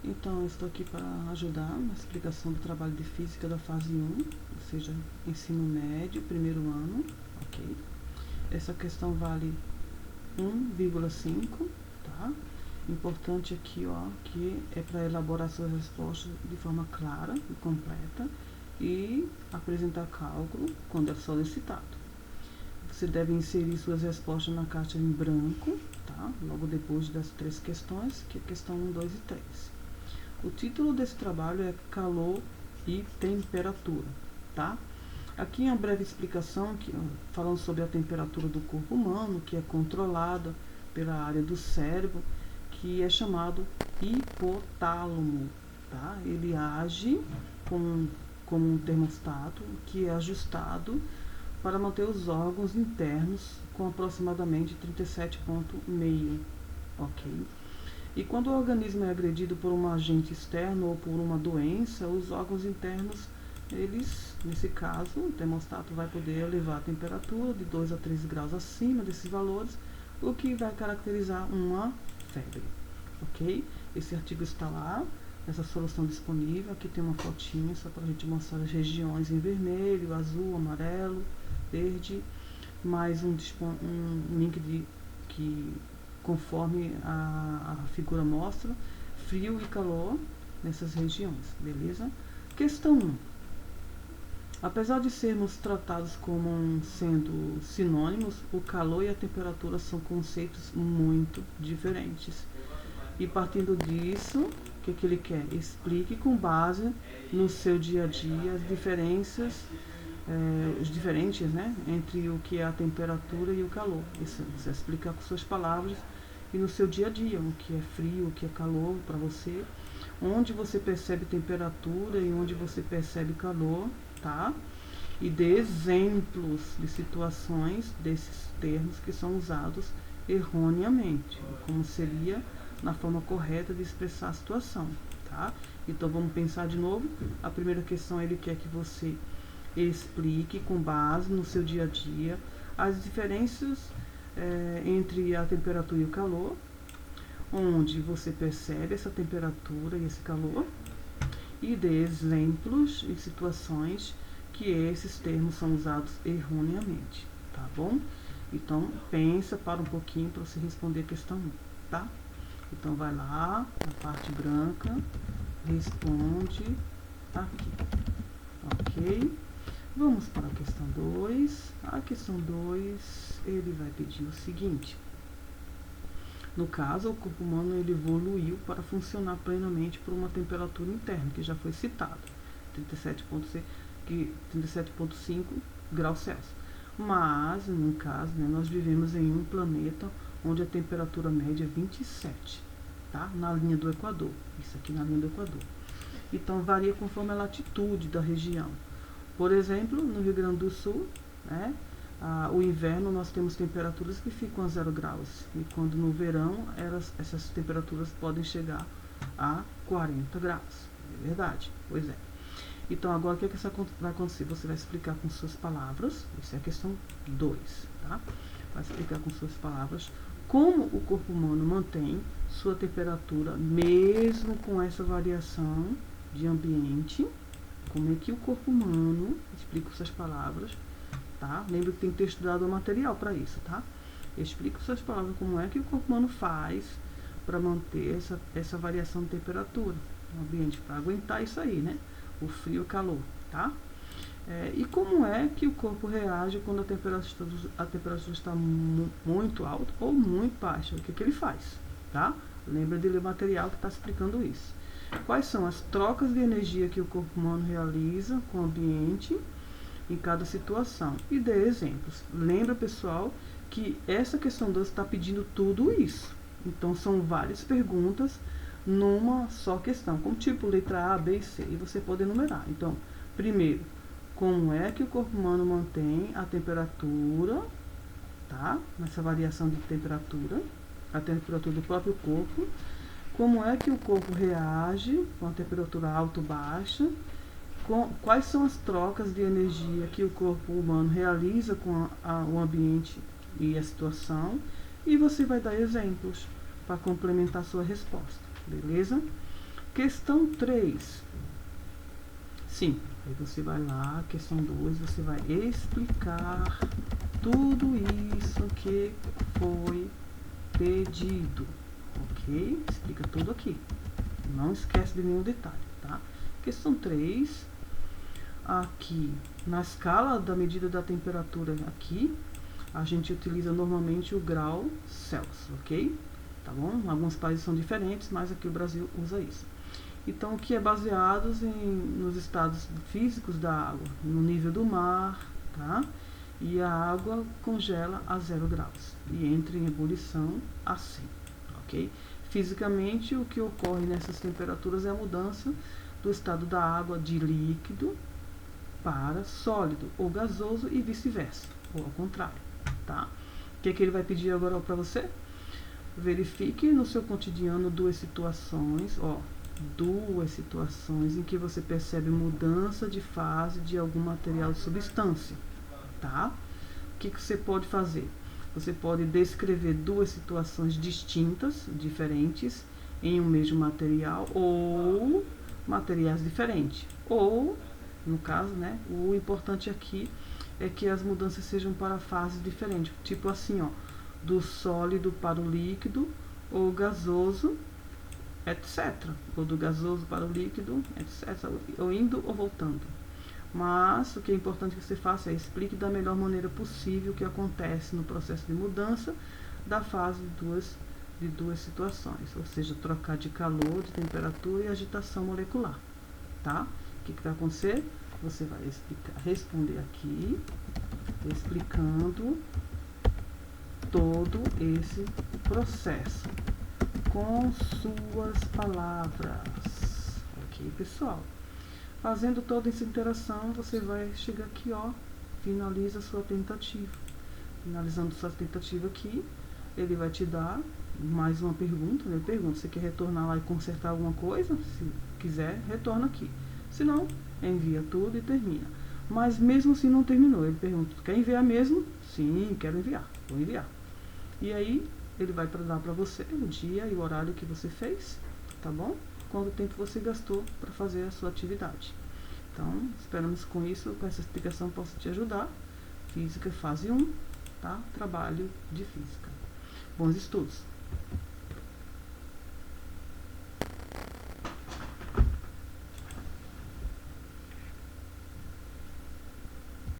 Então, eu estou aqui para ajudar na explicação do trabalho de física da fase 1, ou seja, ensino médio, primeiro ano, ok? Essa questão vale 1,5, tá? Importante aqui, ó, que é para elaborar suas respostas de forma clara e completa e apresentar cálculo quando é solicitado. Você deve inserir suas respostas na caixa em branco, tá? Logo depois das 3 questões, que é questão 1, 2 e 3. O título desse trabalho é Calor e Temperatura, tá? Aqui é uma breve explicação falando sobre a temperatura do corpo humano, que é controlada pela área do cérebro, que é chamado hipotálamo, tá? Ele age como um termostato que é ajustado para manter os órgãos internos com aproximadamente 37,5, ok? E quando o organismo é agredido por um agente externo ou por uma doença, os órgãos internos, eles, nesse caso, o termostato vai poder elevar a temperatura de 2 a 3 graus acima desses valores, o que vai caracterizar uma febre, ok? Esse artigo está lá, essa solução disponível. Aqui tem uma fotinha só para a gente mostrar as regiões em vermelho, azul, amarelo, verde, mais um link que conforme a figura mostra, frio e calor nessas regiões, beleza? Questão 1. Apesar de sermos tratados como sendo sinônimos, o calor e a temperatura são conceitos muito diferentes. E partindo disso, o que ele quer? Explique com base no seu dia a dia as diferenças, os diferentes, né, entre o que é a temperatura e o calor. Isso você explicar com suas palavras e no seu dia a dia, o que é frio, o que é calor para você, onde você percebe temperatura e onde você percebe calor, tá? E dê exemplos de situações desses termos que são usados erroneamente, como seria na forma correta de expressar a situação, tá? Então vamos pensar de novo. A primeira questão, ele quer que você explique com base no seu dia a dia as diferenças entre a temperatura e o calor, onde você percebe essa temperatura e esse calor, e dê exemplos e situações que esses termos são usados erroneamente, tá bom? Então, pensa, para um pouquinho para você responder a questão 1, tá? Então, vai lá, na parte branca, responde aqui, ok? Vamos para a questão 2. A questão 2, ele vai pedir o seguinte. No caso, o corpo humano ele evoluiu para funcionar plenamente por uma temperatura interna, que já foi citado, 37,5 graus Celsius. Mas, no caso, né, nós vivemos em um planeta onde a temperatura média é 27, tá? Na linha do Equador. Isso aqui na linha do Equador. Então, varia conforme a latitude da região. Por exemplo, no Rio Grande do Sul, né, o inverno nós temos temperaturas que ficam a 0 graus. E quando no verão, essas temperaturas podem chegar a 40 graus. É verdade? Pois é. Então, agora o que vai acontecer? Você vai explicar com suas palavras, isso é a questão 2, tá? Vai explicar com suas palavras como o corpo humano mantém sua temperatura, mesmo com essa variação de ambiente. Como é que o corpo humano, explica com suas palavras, tá? Lembra que tem que ter estudado o material para isso, tá? Explica com suas palavras como é que o corpo humano faz para manter essa variação de temperatura no ambiente, para aguentar isso aí, né? O frio e o calor, tá? E como é que o corpo reage quando a temperatura está muito alta ou muito baixa? O que ele faz, tá? Lembra de ler o material que está explicando isso. Quais são as trocas de energia que o corpo humano realiza com o ambiente em cada situação? E dê exemplos. Lembra, pessoal, que essa questão 2 está pedindo tudo isso. Então, são várias perguntas numa só questão, como tipo letra A, B e C. E você pode enumerar. Então, primeiro, como é que o corpo humano mantém a temperatura, tá? Nessa variação de temperatura, a temperatura do próprio corpo. Como é que o corpo reage com a temperatura alta ou baixa? Quais são as trocas de energia que o corpo humano realiza com o ambiente e a situação? E você vai dar exemplos para complementar a sua resposta, beleza? Questão 3. Sim, aí você vai lá, questão 2, você vai explicar tudo isso que foi pedido, ok? Explica tudo aqui. Não esquece de nenhum detalhe, tá? Questão 3. Aqui, na escala da medida da temperatura aqui, a gente utiliza normalmente o grau Celsius, ok? Tá bom? Alguns países são diferentes, mas aqui o Brasil usa isso. Então, o que é baseado nos estados físicos da água, no nível do mar, tá? E a água congela a 0 graus e entra em ebulição a 100, ok? Fisicamente, o que ocorre nessas temperaturas é a mudança do estado da água de líquido para sólido ou gasoso e vice-versa, ou ao contrário, tá? O que ele vai pedir agora para você? Verifique no seu cotidiano duas situações em que você percebe mudança de fase de algum material ou substância, tá? O que você pode fazer? Você pode descrever duas situações distintas, diferentes, em um mesmo material ou materiais diferentes. Ou, no caso, né, o importante aqui é que as mudanças sejam para fases diferentes. Tipo assim, ó, do sólido para o líquido, ou gasoso, etc. Ou do gasoso para o líquido, etc. Ou indo ou voltando. Mas o que é importante que você faça é explique da melhor maneira possível o que acontece no processo de mudança da fase de duas situações, ou seja, trocar de calor, de temperatura e agitação molecular, tá? O que vai acontecer? Você vai responder aqui, explicando todo esse processo com suas palavras, ok, pessoal? Fazendo toda essa interação, você vai chegar aqui, ó, finaliza a sua tentativa. Finalizando sua tentativa aqui, ele vai te dar mais uma pergunta, né? Pergunta, você quer retornar lá e consertar alguma coisa? Se quiser, retorna aqui. Se não, envia tudo e termina. Mas mesmo assim não terminou, ele pergunta, quer enviar mesmo? Sim, quero enviar, vou enviar. E aí, ele vai dar para você o dia e o horário que você fez, tá bom? Quanto tempo você gastou para fazer a sua atividade. Então, esperamos com isso, com essa explicação, possa te ajudar. Física fase 1, tá? Trabalho de física. Bons estudos!